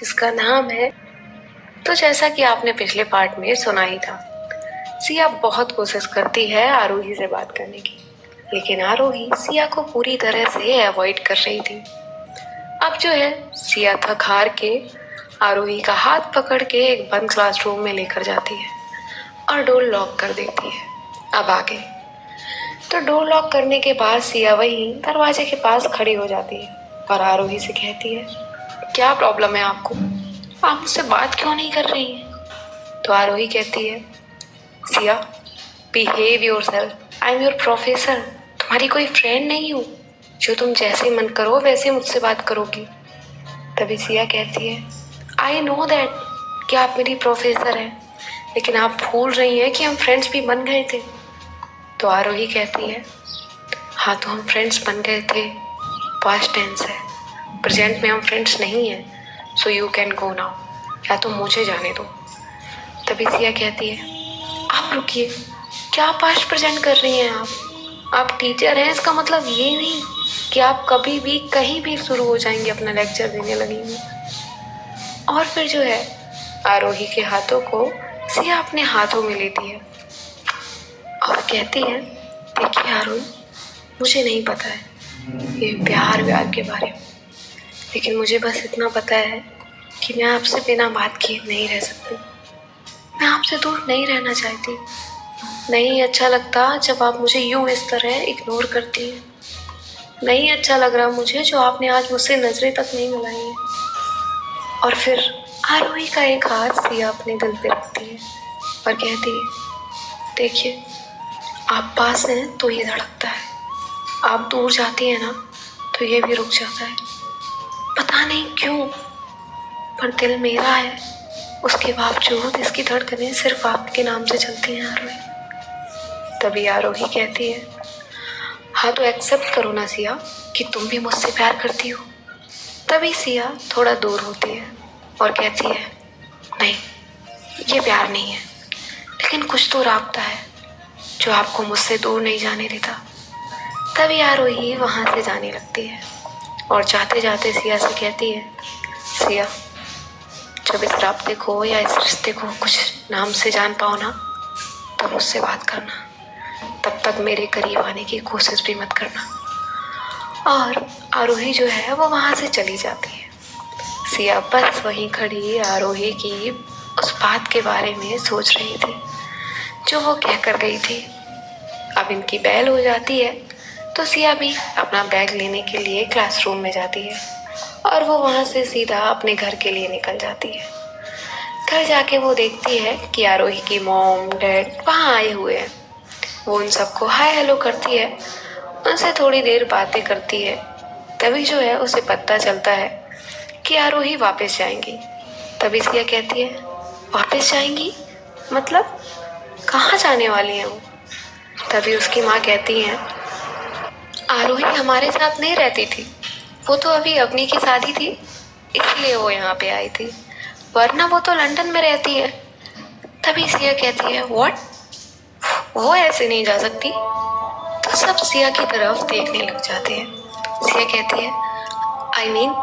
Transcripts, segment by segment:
जिसका नाम है। तो जैसा कि आपने पिछले पार्ट में सुना ही था, सिया बहुत कोशिश करती है आरोही से बात करने की, लेकिन आरोही सिया को पूरी तरह से अवॉइड कर रही थी। अब जो है सिया थक हार के आरोही का हाथ पकड़ के एक बंद क्लासरूम में लेकर जाती है और डोर लॉक कर देती है। अब आगे तो डोर लॉक करने के बाद सिया वहीं दरवाजे के पास खड़ी हो जाती है और आरोही से कहती है, क्या प्रॉब्लम है आपको? आप मुझसे बात क्यों नहीं कर रही हैं? तो आरोही कहती है, Siya, behave yourself, I am your professor, तुम्हारी कोई फ्रेंड नहीं हूँ जो तुम जैसे मन करो वैसे मुझसे बात करोगी। तभी सिया कहती है, आई नो दैट कि आप मेरी प्रोफेसर हैं, लेकिन आप भूल रही हैं कि हम फ्रेंड्स भी बन गए थे। तो आरोही कहती है, हाँ तो हम फ्रेंड्स बन गए थे, पास्ट टेंस है, प्रेजेंट में हम फ्रेंड्स नहीं हैं, so you can go now, या तो मुझे जाने दो। तभी सिया कहती है, आप रुकिए, क्या पास्ट प्रेजेंट कर रही हैं आप टीचर हैं, इसका मतलब ये नहीं कि आप कभी भी कहीं भी शुरू हो जाएंगे अपना लेक्चर देने लगेंगे। और फिर जो है आरोही के हाथों को सिया अपने हाथों में लेती है और कहती है, देखिए आरोही, मुझे नहीं पता है ये प्यार के बारे में, लेकिन मुझे बस इतना पता है कि मैं आपसे बिना बात किए नहीं रह सकती। मैं आपसे दूर नहीं रहना चाहती। नहीं अच्छा लगता जब आप मुझे यूं इस तरह इग्नोर करती हैं। नहीं अच्छा लग रहा मुझे जो आपने आज मुझसे नजरें तक नहीं मिलाई हैं। और फिर आरोही का एक हाथ सिया अपने दिल पे रखती है और कहती है, देखिए, आप पास हैं तो ये धड़कता है, आप दूर जाती हैं ना तो ये भी रुक जाता है। पता नहीं क्यों, पर दिल मेरा है, उसके बावजूद इसकी धड़कनें सिर्फ आपके नाम से चलती हैं आरोही। तभी आरोही कहती है, हाँ तो एक्सेप्ट करो ना सिया कि तुम भी मुझसे प्यार करती हो। तभी सिया थोड़ा दूर होती है और कहती है, नहीं, ये प्यार नहीं है, लेकिन कुछ तो राब्ता है जो आपको मुझसे दूर नहीं जाने देता। तभी आरोही वहाँ से जाने लगती है और जाते जाते सिया से कहती है, सिया, जब इस राब्ते को या इस रिश्ते को कुछ नाम से जान पाओ ना, तब मुझसे बात करना, तब तक मेरे करीब आने की कोशिश भी मत करना। और आरोही जो है वो वहाँ से चली जाती है। सिया बस वहीं खड़ी आरोही की उस बात के बारे में सोच रही थी जो वो कह कर गई थी। अब इनकी बेल हो जाती है तो सिया भी अपना बैग लेने के लिए क्लासरूम में जाती है और वो वहाँ से सीधा अपने घर के लिए निकल जाती है। घर जाके वो देखती है कि आरोही की मॉम डैड वहाँ आए हुए हैं। वो उन सबको हाय हेलो करती है, उनसे थोड़ी देर बातें करती है। तभी जो है उसे पता चलता है कि आरोही वापस जाएंगी। तभी सिया कहती है, वापस जाएंगी मतलब कहाँ जाने वाली हैं वो? तभी उसकी माँ कहती है, आरोही हमारे साथ नहीं रहती थी, वो तो अभी अवनी की शादी थी इसलिए वो यहाँ पे आई थी, वरना वो तो लंदन में रहती है। तभी सिया कहती है, व्हाट, वो ऐसे नहीं जा सकती। तो सब सिया की तरफ देखने लग जाते हैं। सिया कहती है, आई मीन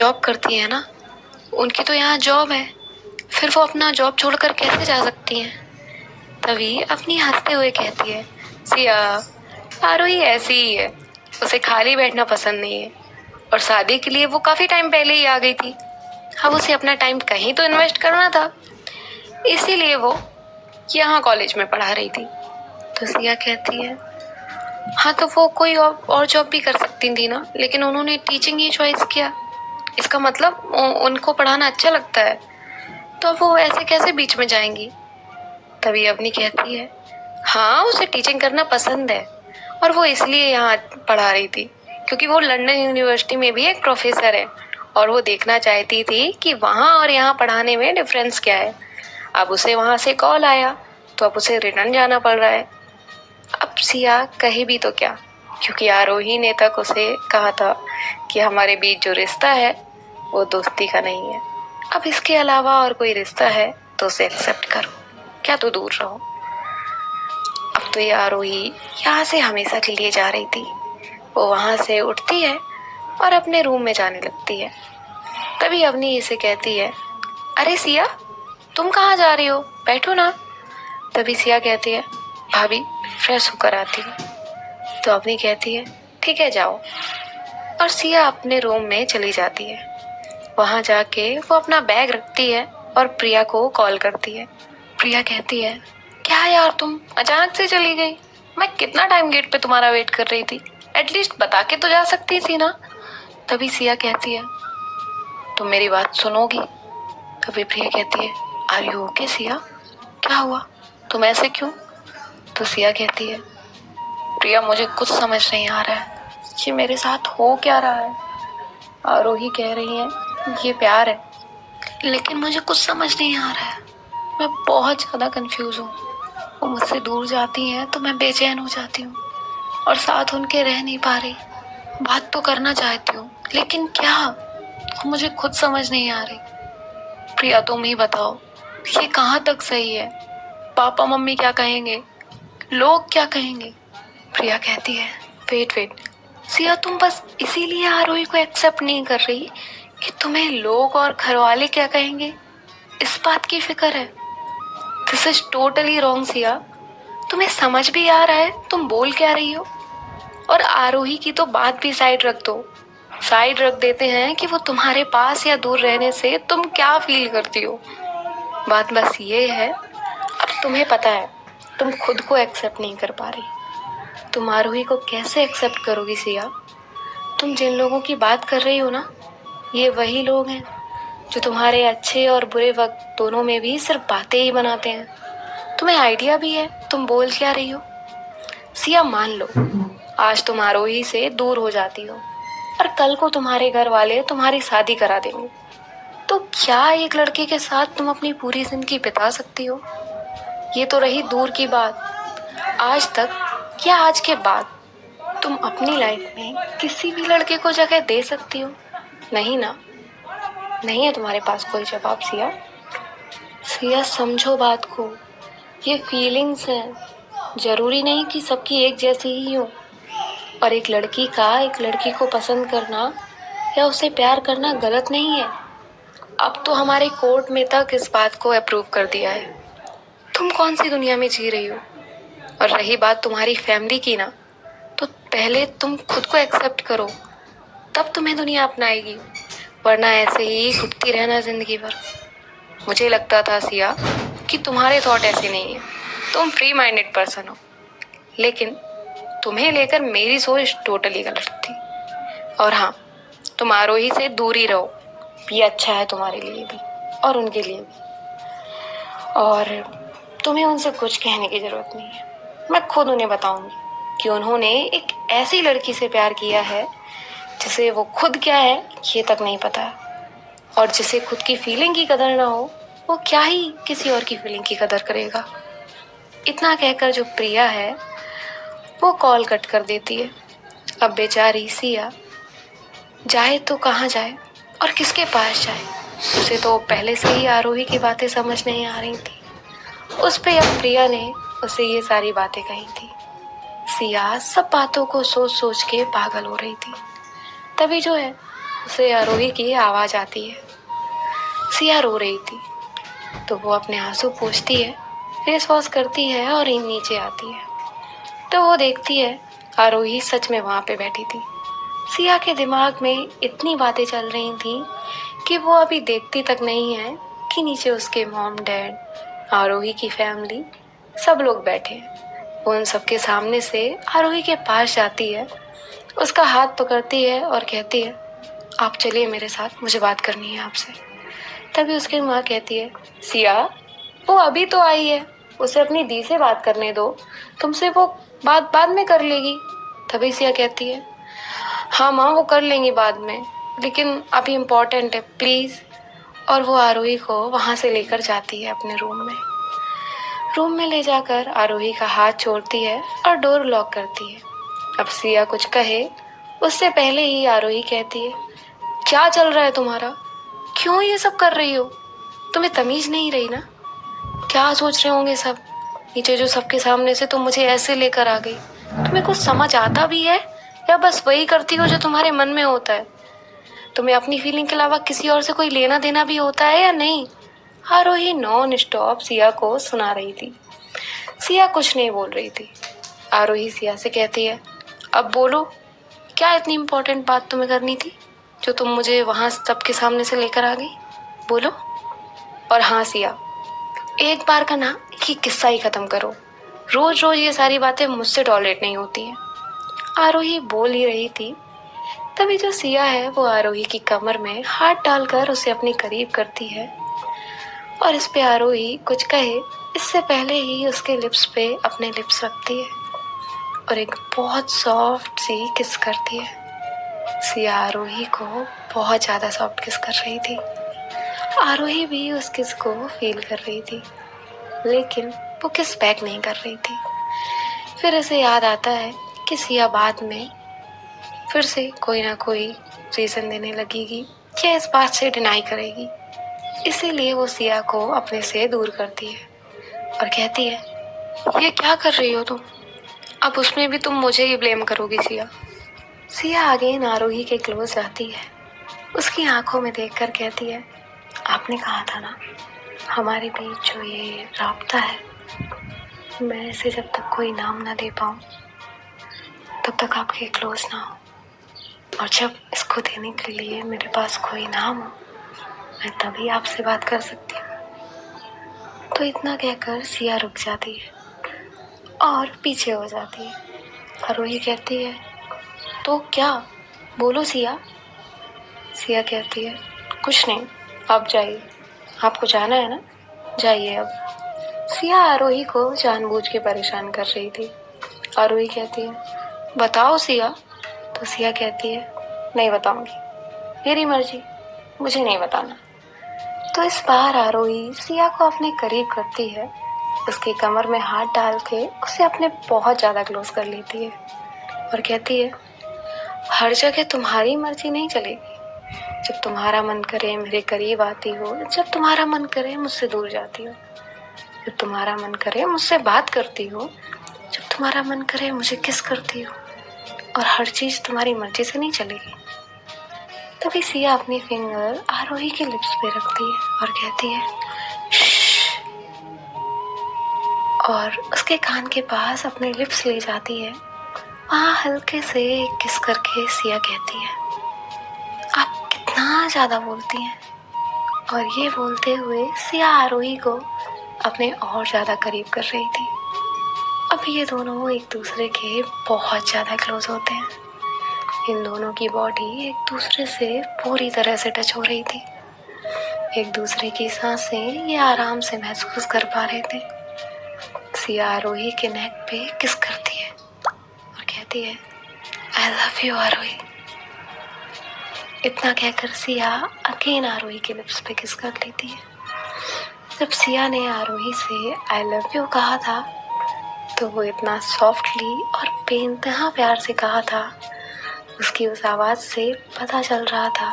जॉब करती है ना, उनकी तो यहाँ जॉब है, फिर वो अपना जॉब छोड़कर कैसे जा सकती हैं? तभी अपनी हंसते हुए कहती है, सिया, आरोही ऐसी ही है, उसे खाली बैठना पसंद नहीं है और शादी के लिए वो काफी टाइम पहले ही आ गई थी। अब उसे अपना टाइम कहीं तो इन्वेस्ट करना था, इसीलिए वो यहाँ कॉलेज में पढ़ा रही थी। तो सिया कहती है, हाँ तो वो कोई और जॉब भी कर सकती थी ना, लेकिन उन्होंने टीचिंग ही चॉइस किया, इसका मतलब उनको पढ़ाना अच्छा लगता है, तो वो ऐसे कैसे बीच में जाएंगी? तभी अवनी कहती है, हाँ उसे टीचिंग करना पसंद है और वो इसलिए यहाँ पढ़ा रही थी क्योंकि वो लंदन यूनिवर्सिटी में भी एक प्रोफेसर है और वो देखना चाहती थी कि वहाँ और यहाँ पढ़ाने में डिफरेंस क्या है। अब उसे वहाँ से कॉल आया तो अब उसे रिटर्न जाना पड़ रहा है। अब सिया कहे भी तो क्या, क्योंकि आरोही ने तक उसे कहा था कि हमारे बीच जो रिश्ता है वो दोस्ती का नहीं है, अब इसके अलावा और कोई रिश्ता है तो उसे एक्सेप्ट करो, क्या तो दूर रहो। अब तो ये आरोही यहाँ से हमेशा के लिए जा रही थी। वो वहां से उठती है और अपने रूम में जाने लगती है। तभी अवनी इसे कहती है, अरे सिया, तुम कहाँ जा रही हो, बैठो ना। तभी सिया कहती है, भाभी फ्रेश होकर आती हूँ। तो अवनी कहती है, ठीक है जाओ। और सिया अपने रूम में चली जाती है। वहां जाके वो अपना बैग रखती है और प्रिया को कॉल करती है। प्रिया कहती है, क्या यार तुम अचानक से चली गई, मैं कितना टाइम गेट पे तुम्हारा वेट कर रही थी, एटलीस्ट बता के तो जा सकती थी ना। तभी सिया कहती है, तुम मेरी बात सुनोगी। तभी प्रिया कहती है, आर यू ओके सिया, क्या हुआ, तुम ऐसे क्यों। तो सिया कहती है, प्रिया मुझे कुछ समझ नहीं आ रहा है, ये मेरे साथ हो क्या रहा है। आरोही कह रही है ये प्यार है, लेकिन मुझे कुछ समझ नहीं आ रहा है, मैं बहुत ज्यादा कंफ्यूज हूँ। वो मुझसे दूर जाती हैं तो मैं बेचैन हो जाती हूँ और साथ उनके रह नहीं पा रही। बात तो करना चाहती हूँ लेकिन क्या, मुझे खुद समझ नहीं आ रही। प्रिया तुम ही बताओ, ये कहाँ तक सही है, पापा मम्मी क्या कहेंगे, लोग क्या कहेंगे। प्रिया कहती है, वेट वेट सिया, तुम बस इसीलिए आरोही को एक्सेप्ट नहीं कर रही कि तुम्हें लोग और घर वाले क्या कहेंगे, इस बात की फिक्र है। This is totally wrong Siya, तुम्हें समझ भी आ रहा है तुम बोल क्या रही हो। और आरोही की तो बात भी साइड रख दो, साइड रख देते हैं कि वो तुम्हारे पास या दूर रहने से तुम क्या फील करती हो। बात बस ये है, अब तुम्हें पता है तुम खुद को एक्सेप्ट नहीं कर पा रही, तुम आरोही को कैसे एक्सेप्ट करोगी सिया। तुम जिन लोगों की बात कर रही हो ना, ये वही लोग हैं जो तुम्हारे अच्छे और बुरे वक्त दोनों में भी सिर्फ बातें ही बनाते हैं। तुम्हें आइडिया भी है तुम बोल क्या रही हो। सिया मान लो आज तुम आरोही से दूर हो जाती हो और कल को तुम्हारे घर वाले तुम्हारी शादी करा देंगे, तो क्या एक लड़के के साथ तुम अपनी पूरी जिंदगी बिता सकती हो। ये तो रही दूर की बात, आज तक या आज के बाद तुम अपनी लाइफ में किसी भी लड़के को जगह दे सकती हो। नहीं ना, नहीं है तुम्हारे पास कोई जवाब सिया। सिया समझो बात को, ये फीलिंग्स हैं, जरूरी नहीं कि सबकी एक जैसी ही हो। और एक लड़की का एक लड़की को पसंद करना या उसे प्यार करना गलत नहीं है। अब तो हमारे कोर्ट में तक इस बात को अप्रूव कर दिया है। तुम कौन सी दुनिया में जी रही हो। और रही बात तुम्हारी फैमिली की ना, तो पहले तुम खुद को एक्सेप्ट करो, तब तुम्हें दुनिया अपनाएगी, वरना ऐसे ही घुटती रहना जिंदगी भर। मुझे लगता था सिया कि तुम्हारे थॉट ऐसे नहीं है, तुम फ्री माइंडेड पर्सन हो, लेकिन तुम्हें लेकर मेरी सोच टोटली गलत थी। और हाँ, तुम आरोही से दूर ही रहो, ये अच्छा है तुम्हारे लिए भी और उनके लिए भी। और तुम्हें उनसे कुछ कहने की जरूरत नहीं है, मैं खुद उन्हें बताऊंगी कि उन्होंने एक ऐसी लड़की से प्यार किया है जिसे वो खुद क्या है ये तक नहीं पता है, और जिसे खुद की फीलिंग की कदर ना हो वो क्या ही किसी और की फीलिंग की कदर करेगा। इतना कहकर जो प्रिया है वो कॉल कट कर देती है। अब बेचारी सिया जाए तो कहाँ जाए और किसके पास जाए। उसे तो पहले से ही आरोही की बातें समझ नहीं आ रही थी, उस पे अब प्रिया ने उसे ये सारी बातें कही थी। सिया सब बातों को सोच सोच के पागल हो रही थी। तभी जो है उसे आरोही की आवाज आती है। सिया रो रही थी तो वो अपने आंसू पोंछती है, फेस वॉश करती है और नीचे आती है तो वो देखती है आरोही सच में वहां पे बैठी थी। सिया के दिमाग में इतनी बातें चल रही थी कि वो अभी देखती तक नहीं है कि नीचे उसके मॉम डैड, आरोही की फैमिली, सब लोग बैठे हैं। वो उन सबके सामने से आरोही के पास जाती है, उसका हाथ पकड़ती है और कहती है, आप चलिए मेरे साथ, मुझे बात करनी है आपसे। तभी उसकी माँ कहती है, सिया वो अभी तो आई है, उसे अपनी दी से बात करने दो, तुमसे वो बात बाद में कर लेगी। तभी सिया कहती है, हाँ माँ वो कर लेंगी बाद में, लेकिन अभी इम्पोर्टेंट है प्लीज। और वो आरोही को वहां से लेकर जाती है अपने रूम में ले जाकर आरोही का हाथ छोड़ती है और डोर लॉक करती है। अब सिया कुछ कहे उससे पहले ही आरोही कहती है, क्या चल रहा है तुम्हारा, क्यों ये सब कर रही हो, तुम्हें तमीज नहीं रही ना, क्या सोच रहे होंगे सब नीचे जो सबके सामने से तुम मुझे ऐसे लेकर आ गई। तुम्हें कुछ समझ आता भी है या बस वही करती हो जो तुम्हारे मन में होता है। तुम्हें अपनी फीलिंग के अलावा किसी और से कोई लेना देना भी होता है या नहीं? आरोही नॉन स्टॉप सिया को सुना रही थी। सिया कुछ नहीं बोल रही थी। आरोही सिया से कहती है, अब बोलो, क्या इतनी इम्पोर्टेंट बात तुम्हें करनी थी जो तुम मुझे वहां सबके सामने से लेकर आ गई? बोलो। और हाँ सिया, एक बार का ना ये किस्सा ही खत्म करो। रोज रोज ये सारी बातें मुझसे टॉलरेट नहीं होती हैं। आरोही बोल ही रही थी, तभी जो सिया है वो आरोही की कमर में हाथ डालकर उसे अपने करीब करती है और इस पे आरोही कुछ कहे इससे पहले ही उसके लिप्स पे अपने लिप्स रखती है और एक बहुत सॉफ्ट सी किस करती है। सिया आरोही को बहुत ज्यादा सॉफ्ट किस कर रही थी। आरोही भी उस किस को फील कर रही थी, लेकिन वो किस बैक नहीं कर रही थी। फिर इसे याद आता है कि सिया बाद में फिर से कोई ना कोई रीजन देने लगेगी या इस बात से डिनाई करेगी, इसीलिए वो सिया को अपने से दूर करती है और कहती है, ये क्या कर रही हो तुम? अब उसमें भी तुम मुझे ही ब्लेम करोगी सिया। सिया आगे आरोही के क्लोज जाती है, उसकी आंखों में देखकर कहती है, आपने कहा था ना हमारे बीच जो ये राब्ता है, मैं इसे जब तक कोई नाम ना दे पाऊँ तब तक आपके क्लोज ना हो, और जब इसको देने के लिए मेरे पास कोई नाम हो मैं तभी आपसे बात कर सकती हूँ। तो इतना कहकर सिया रुक जाती है और पीछे हो जाती है। आरोही कहती है, तो क्या? बोलो सिया। सिया कहती है, कुछ नहीं, आप जाइए, आपको जाना है ना, जाइए अब। सिया आरोही को जानबूझ के परेशान कर रही थी। आरोही कहती है, बताओ सिया। तो सिया कहती है, नहीं बताऊंगी, मेरी मर्जी, मुझे नहीं बताना। तो इस बार आरोही सिया को अपने करीब करती है, उसकी कमर में हाथ डाल के उसे अपने बहुत ज्यादा क्लोज कर लेती है और कहती है, हर जगह तुम्हारी मर्जी नहीं चलेगी। जब तुम्हारा मन करे मेरे करीब आती हो, जब तुम्हारा मन करे मुझसे दूर जाती हो, जब तुम्हारा मन करे मुझसे बात करती हो, जब तुम्हारा मन करे मुझे किस करती हो, और हर चीज तुम्हारी मर्जी से नहीं चलेगी। तभी सिया अपनी फिंगर आरोही के लिप्स पे रखती है और कहती है, श्श, और उसके कान के पास अपने लिप्स ले जाती है। वहां हल्के से किस करके सिया कहती है, आप कितना ज्यादा बोलती हैं। और ये बोलते हुए सिया आरोही को अपने और ज्यादा करीब कर रही थी। अब ये दोनों एक दूसरे के बहुत ज्यादा क्लोज होते हैं। इन दोनों की बॉडी एक दूसरे से पूरी तरह से टच हो रही थी। एक दूसरे की सांसें ये आराम से महसूस कर पा रहे थे। सिया आरोही के नेक पे किस करती है और कहती है, आई लव यू आरोही। इतना कहकर सिया अगेन आरोही के लिप्स पे किस कर लेती है। जब सिया ने आरोही से आई लव यू कहा था तो वो इतना सॉफ्टली और बेइंतहा प्यार से कहा था, उसकी उस आवाज से पता चल रहा था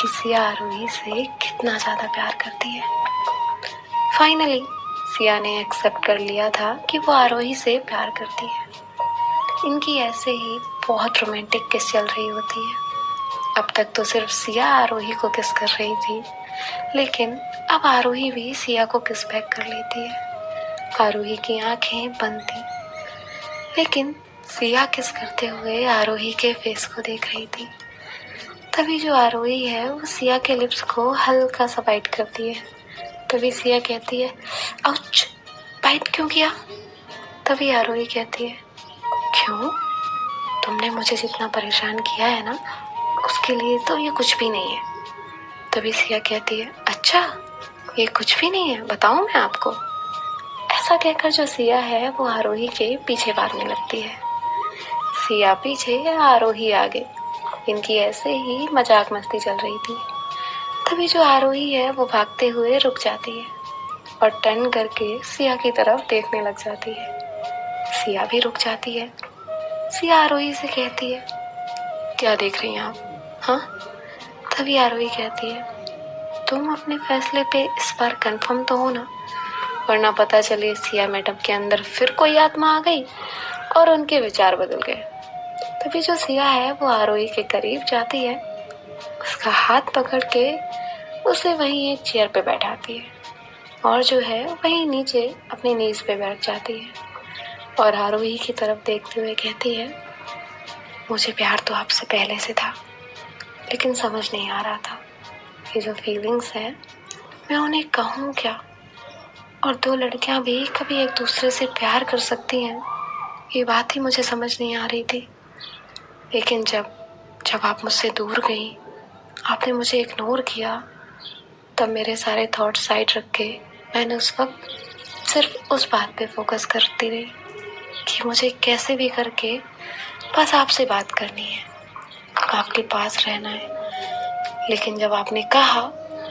कि सिया आरोही से कितना ज्यादा प्यार करती है। फाइनली सिया ने एक्सेप्ट कर लिया था कि वो आरोही से प्यार करती है। इनकी ऐसे ही बहुत रोमांटिक किस चल रही होती है। अब तक तो सिर्फ सिया आरोही को किस कर रही थी, लेकिन अब आरोही भी सिया को किस बैक कर लेती है। आरोही की आंखें बंद थी, लेकिन सिया किस करते हुए आरोही के फेस को देख रही थी। तभी जो आरोही है वो सिया के लिप्स को हल्का सा बाइट करती है। तभी सिया कहती है, आउच, बाइट क्यों किया? तभी आरोही कहती है, क्यों? तुमने मुझे जितना परेशान किया है ना, उसके लिए तो ये कुछ भी नहीं है। तभी सिया कहती है, अच्छा ये कुछ भी नहीं है, बताऊं मैं आपको? ऐसा कहकर जो सिया है वो आरोही के पीछे भागने लगती है। सिया पीछे आरोही आगे, इनकी ऐसे ही मजाक मस्ती चल रही थी। तभी जो आरोही है वो भागते हुए रुक जाती है और टर्न करके सिया की तरफ देखने लग जाती है। सिया भी रुक जाती है। सिया आरोही से कहती है, क्या देख रही हैं आप? हाँ? तभी आरोही कहती है, तुम अपने फैसले पे इस बार कंफर्म तो हो ना, वरना पता चले सिया मैडम के अंदर फिर कोई आत्मा आ गई और उनके विचार बदल गए। तभी जो सिया है वो आरोही के करीब जाती है, उसका हाथ पकड़ के उसे वहीं एक चेयर पे बैठाती है और जो है वहीं नीचे अपनी नीज पे बैठ जाती है और आरोही की तरफ देखते हुए कहती है, मुझे प्यार तो आपसे पहले से था, लेकिन समझ नहीं आ रहा था ये जो फीलिंग्स हैं मैं उन्हें कहूँ क्या, और दो लड़कियां भी कभी एक दूसरे से प्यार कर सकती हैं, ये बात ही मुझे समझ नहीं आ रही थी। लेकिन जब जब आप मुझसे दूर गई, आपने मुझे इग्नोर किया, तब मेरे सारे थॉट साइड रख के मैंने उस वक्त सिर्फ उस बात पे फोकस करती रही कि मुझे कैसे भी करके बस आपसे बात करनी है, आपके पास रहना है। लेकिन जब आपने कहा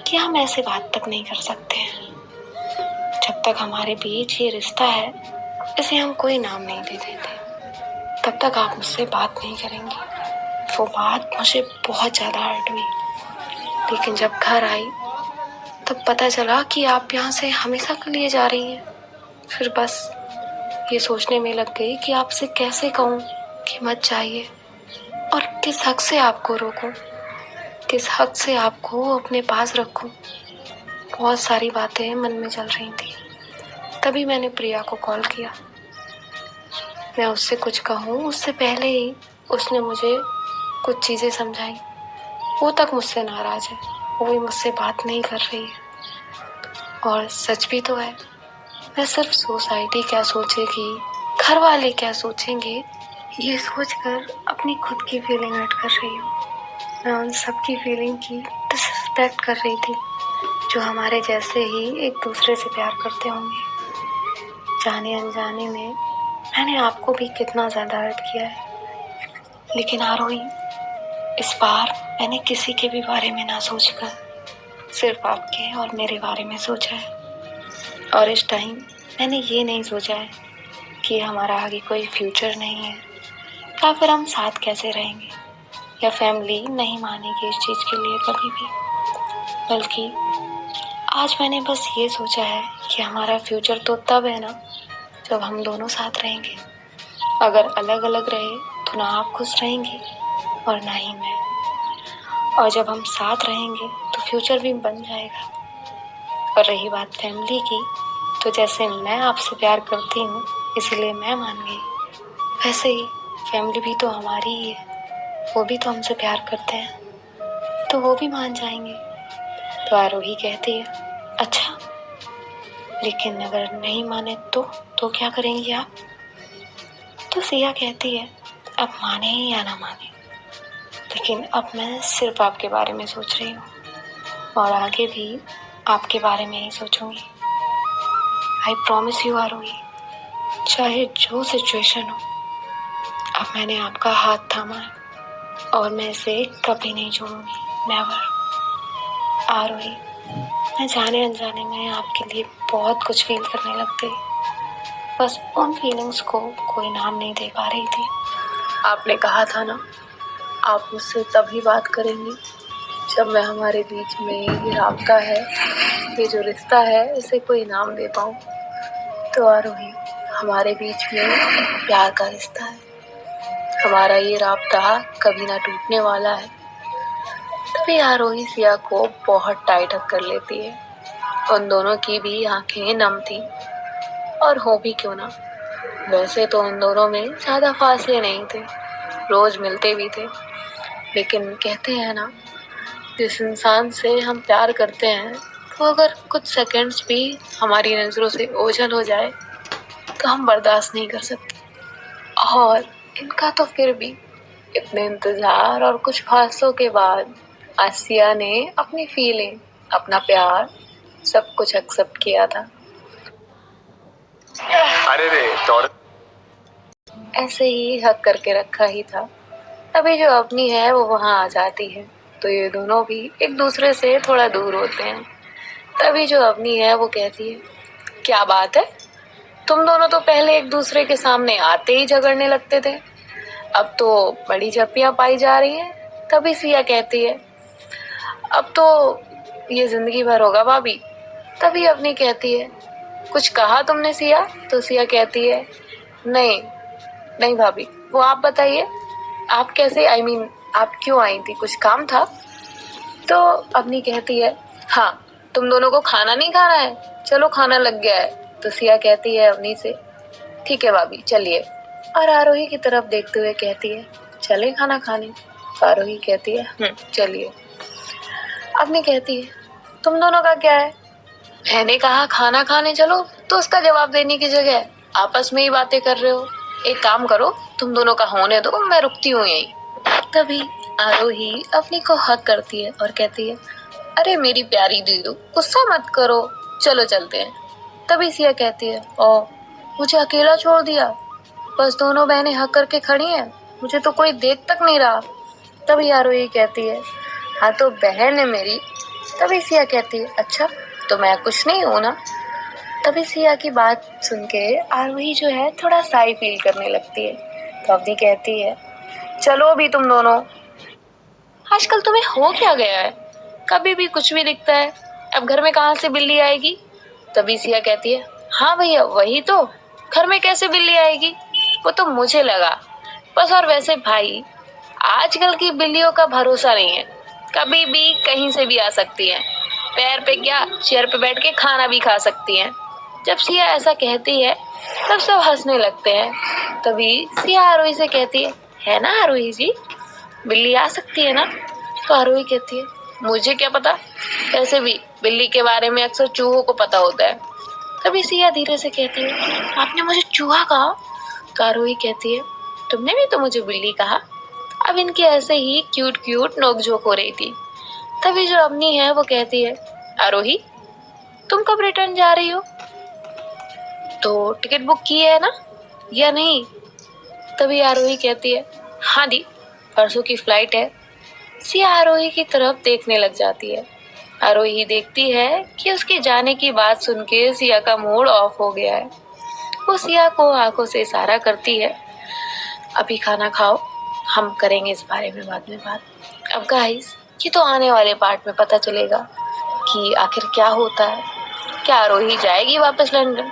कि हम ऐसे बात तक नहीं कर सकते हैं, जब तक हमारे बीच ये रिश्ता है इसे हम कोई नाम नहीं दे देते, तब तक आप मुझसे बात नहीं करेंगे। वो बात मुझे बहुत ज़्यादा हर्ट हुई। लेकिन जब घर आई तब पता चला कि आप यहाँ से हमेशा के लिए जा रही हैं। फिर बस ये सोचने में लग गई कि आपसे कैसे कहूँ कि मत जाइए, और किस हक से आपको रोकूं, किस हक से आपको अपने पास रखूं। बहुत सारी बातें मन में चल रही थी। तभी मैंने प्रिया को कॉल किया। मैं उससे कुछ कहूँ उससे पहले ही उसने मुझे कुछ चीज़ें समझाई। वो तक मुझसे नाराज़ है, वो भी मुझसे बात नहीं कर रही है। और सच भी तो है, मैं सिर्फ सोसाइटी क्या सोचेगी, घर वाले क्या सोचेंगे, ये सोचकर अपनी खुद की फीलिंग हर्ट कर रही हूँ। मैं उन सब की फीलिंग की डिसरिस्पेक्ट कर रही थी जो हमारे जैसे ही एक दूसरे से प्यार करते होंगे। जाने अनजाने में मैंने आपको भी कितना ज़्यादा हर्ट किया है। लेकिन आरोही, इस बार मैंने किसी के भी बारे में ना सोचकर सिर्फ आपके और मेरे बारे में सोचा है। और इस टाइम मैंने ये नहीं सोचा है कि हमारा आगे कोई फ्यूचर नहीं है, या फिर हम साथ कैसे रहेंगे, या फैमिली नहीं मानेगी इस चीज़ के लिए कभी भी। बल्कि आज मैंने बस ये सोचा है कि हमारा फ्यूचर तो तब है ना जब हम दोनों साथ रहेंगे। अगर अलग अलग रहे तो ना आप खुश रहेंगे और ना ही मैं। और जब हम साथ रहेंगे तो फ्यूचर भी बन जाएगा। और रही बात फैमिली की, तो जैसे मैं आपसे प्यार करती हूँ इसलिए मैं मान गई, वैसे ही फैमिली भी तो हमारी ही है, वो भी तो हमसे प्यार करते हैं, तो वो भी मान जाएंगे। तो आरोही कहती है, अच्छा, लेकिन अगर नहीं माने तो क्या करेंगी आप? तो सिया कहती है, अब माने या ना माने, लेकिन अब मैं सिर्फ आपके बारे में सोच रही हूँ और आगे भी आपके बारे में ही सोचूंगी। आई प्रॉमिस यू आरोही, चाहे जो सिचुएशन हो, अब मैंने आपका हाथ थामा है और मैं इसे कभी नहीं छोड़ूंगी, नेवर। आरोही, मैं जाने अनजाने में आपके लिए बहुत कुछ फील करने लग गई, बस उन फीलिंग्स को कोई नाम नहीं दे पा रही थी। आपने कहा था ना, आप मुझसे तभी बात करेंगी जब मैं हमारे बीच में ये राब्ता है, ये जो रिश्ता है, इसे कोई नाम दे पाऊँ। तो आरोही, हमारे बीच में प्यार का रिश्ता है, हमारा ये राब्ता कभी ना टूटने वाला है। तभी आरोही सिया को बहुत टाइट हक कर लेती है। उन दोनों की भी आंखें नम थी, और हो भी क्यों ना, वैसे तो उन दोनों में ज्यादा फासले नहीं थे, रोज मिलते भी थे। लेकिन कहते हैं ना, जिस इंसान से हम प्यार करते हैं तो अगर कुछ सेकंड्स भी हमारी नजरों से ओझल हो जाए तो हम बर्दाश्त नहीं कर सकते। और इनका तो फिर भी इतने इंतजार और कुछ फासलों के बाद आसिया ने अपनी फीलिंग, अपना प्यार, सब कुछ एक्सेप्ट किया था। अरे रे तो ऐसे ही हक करके रखा ही था। अभी जो अपनी है वो वहां आ जाती है तो ये दोनों भी एक दूसरे से थोड़ा दूर होते हैं। तभी जो अपनी है वो कहती है, क्या बात है, तुम दोनों तो पहले एक दूसरे के सामने आते ही झगड़ने लगते थे, अब तो बड़ी झप्पियां पाई जा रही है। तभी सिया कहती है, अब तो ये जिंदगी भर होगा भाभी। तभी अपनी कहती है, कुछ कहा तुमने सिया? तो सिया कहती है, नहीं नहीं भाभी, वो आप बताइए, आप कैसे, आई मीन आप क्यों आई थी, कुछ काम था? तो अवनी कहती है, हाँ तुम दोनों को खाना नहीं खाना है, चलो खाना लग गया है। तो सिया कहती है अवनी से, ठीक है भाभी चलिए। और आरोही की तरफ देखते हुए कहती है, चले खाना खाने। तो आरोही कहती है, चलिए। अवनी कहती है, तुम दोनों का क्या है? मैंने कहा खाना खाने चलो, तो उसका जवाब देने की जगह आपस में ही बातें कर रहे हो। एक काम करो, तुम दोनों का होने दो, मैं रुकती हूँ यहीं। तभी आरोही अवनी को हक करती है और कहती है, अरे मेरी प्यारी दीदू गुस्सा मत करो, चलो चलते हैं। तभी सिया कहती है, ओ मुझे अकेला छोड़ दिया, बस दोनों बहनें हक करके खड़ी हैं, मुझे तो कोई देख तक नहीं रहा। तभी आरोही कहती है, हाँ तो बहन है मेरी। तभी सिया कहती है, अच्छा तो मैं कुछ नहीं हूँ ना। तभी सिया की बात सुन के आरोही जो है थोड़ा साई फील करने लगती है। तो अवनी कहती है, चलो अभी तुम दोनों, आजकल तुम्हें हो क्या गया है, कभी भी कुछ भी दिखता है, अब घर में कहाँ से बिल्ली आएगी। तभी सिया कहती है, हाँ भैया वही तो, घर में कैसे बिल्ली आएगी, वो तो मुझे लगा बस। और वैसे भाई आजकल की बिल्लियों का भरोसा नहीं है, कभी भी कहीं से भी आ सकती है, पैर पे क्या चेयर पे बैठ के खाना भी खा सकती है। जब सिया ऐसा कहती है तब सब हंसने लगते हैं। तभी सिया आरोही से कहती है ना आरोही जी, बिल्ली आ सकती है ना। तो आरोही कहती है, मुझे क्या पता, वैसे भी बिल्ली के बारे में अक्सर चूहों को पता होता है। तभी सिया धीरे से कहती है, आपने मुझे चूहा कहा। तो आरोही कहती है, तुमने भी तो मुझे बिल्ली कहा। अब इनकी ऐसे ही क्यूट क्यूट नोकझोंक हो रही थी। तभी जो अवनी है वो कहती है, आरोही तुम कब रिटर्न जा रही हो, तो टिकट बुक की है ना या नहीं। तभी आरोही कहती है, हाँ दी, परसों की फ्लाइट है। सिया आरोही की तरफ देखने लग जाती है। आरोही देखती है कि उसके जाने की बात सुन के सिया का मूड ऑफ हो गया है। वो सिया को आंखों से इशारा करती है, अभी खाना खाओ, हम करेंगे इस बारे में बाद में बात। अब गाइस ये तो आने वाले पार्ट में पता चलेगा कि आखिर क्या होता है। क्या आरोही जाएगी वापस लंदन,